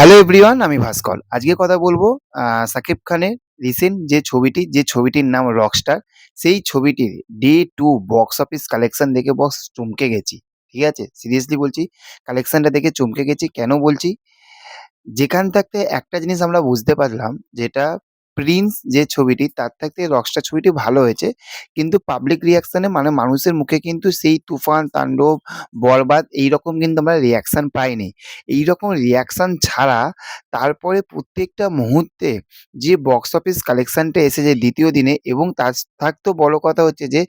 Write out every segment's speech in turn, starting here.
Hello everyone, আমি ভাস্কর। আজকে কথা বলবো শাকিব খানের রিসেন্ট যে ছবিটির নাম 'রকস্টার'। সেই ছবিটির ডে 2 বক্স অফিস কালেকশন দেখে বস চমকে গেছি। ঠিক আছে? সিরিয়াসলি বলছি, কালেকশনটা দেখে চমকে গেছি। কেন বলছি? যেখান থাকতে একটা জিনিস আমরা বুঝতে পারলাম, যেটা 'প্রিন্স' যে ছবিটি তার থাকতে 'রকস্টার' ছবিটি ভালো হয়েছে। কিন্তু পাবলিক রিঅ্যাকশন এ মানে মানুষের মুখে কিন্তু সেই 'তুফান', 'তাণ্ডব', 'বরবাদ' এইরকম কিন্তু আমরা রিঅ্যাকশন পাইনি। এইরকম রিঅ্যাকশন ছাড়া তারপরে প্রত্যেকটা মুহূর্তে যে বক্স অফিস কালেকশনটা এসেছে ২য় দিনে, এবং তার থাকতেও বড় কথা হচ্ছে যে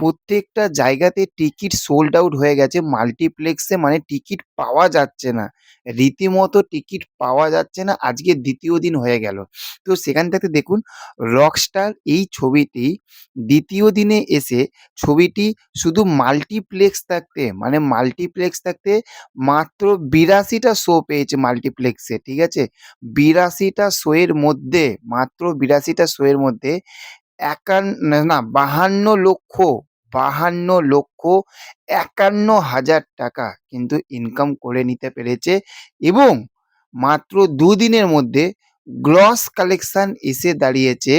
প্রত্যেকটা জায়গাতে টিকিট সোল্ড আউট হয়ে গেছে। মাল্টিপ্লেক্সে মানে টিকিট পাওয়া যাচ্ছে না। রীতিমতো টিকিট পাওয়া যাচ্ছে না, আজকে ২য় দিন হয়ে গেল। তো সেখান থেকে দেখুন, 'রকস্টার' এই ছবিটি ২য় দিনে এসে ছবিটি শুধু মাল্টিপ্লেক্স থাকতে মাত্র ৮২ টা শো পেয়েছে মাল্টিপ্লেক্সে, ঠিক আছে? ৮২ টা শো এর মধ্যে, মাত্র ৮২ টা শো এর মধ্যে ৫২,৫১,৫১,৫১ টাকা কিন্তু ইনকাম করে নিতে পেরেছে, এবং মাত্র ২ দিনের মধ্যে গ্রস কালেকশন এসে দাঁড়িয়েছে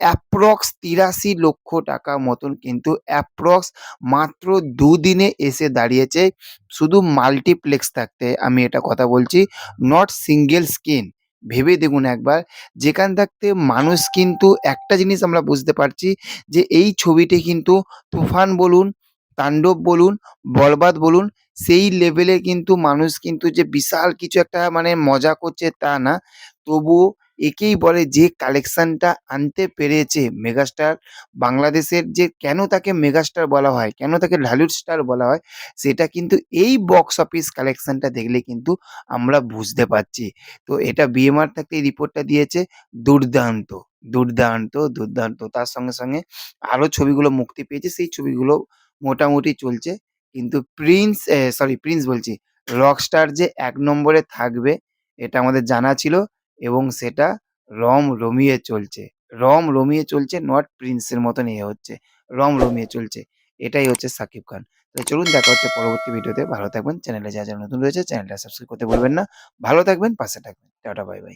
অ্যাপ্রক্স ৮৩ লক্ষ টাকা মতন, কিন্তু অ্যাপ্রক্স মাত্র ২ দিনে এসে দাঁড়িয়েছে শুধু মাল্টিপ্লেক্স থাকতে। আমি এটা কথা বলছি, নট সিঙ্গেল স্ক্রিন। ভেবে দেখুন একবার, যেখান থাকতে মানুষ কিন্তু একটা জিনিস আমরা বুঝতে পারছি যে এই ছবিটি কিন্তু 'তুফান' বলুন, 'তাণ্ডব' বলুন, 'বরবাদ' বলুন, সেই লেভেলে কিন্তু মানুষ কিন্তু যে বিশাল কিছু একটা মানে মজা করছে তা না। তবুও একেই বলে যে কালেকশনটা আনতে পেরেছে মেগাস্টার, বাংলাদেশের যে কেন তাকে মেগাস্টার বলা হয়, কেন তাকে ঢালিউড স্টার বলা হয়, সেটা কিন্তু এই বক্স অফিস কালেকশনটা দেখলে কিন্তু আমরা বুঝতে পারছি। তো এটা বিএমআর থাকতে এই রিপোর্টটা দিয়েছে। দুর্দান্ত, দুর্দান্ত। তার সঙ্গে আরো ছবিগুলো মুক্তি পেয়েছে। সেই ছবিগুলো মোটামুটি চলছে। কিন্তু প্রিন্স বলছি, রকস্টার যে ১ নম্বরে থাকবে এটা আমাদের জানা ছিল, এবং সেটা রমিয়ে চলছে, নট প্রিন্সের মতন হচ্ছে। রমিয়ে চলছে। এটাই হচ্ছে শাকিব খান। তো চলুন, দেখা হচ্ছে পরবর্তী ভিডিওতে। ভালো থাকবেন। চ্যানেলে যারা নতুন রয়েছে চ্যানেলটা সাবস্ক্রাইব করতে ভুলবেন না। ভালো থাকবেন, পাশে থাকবেন। Ta-ta, bye, by.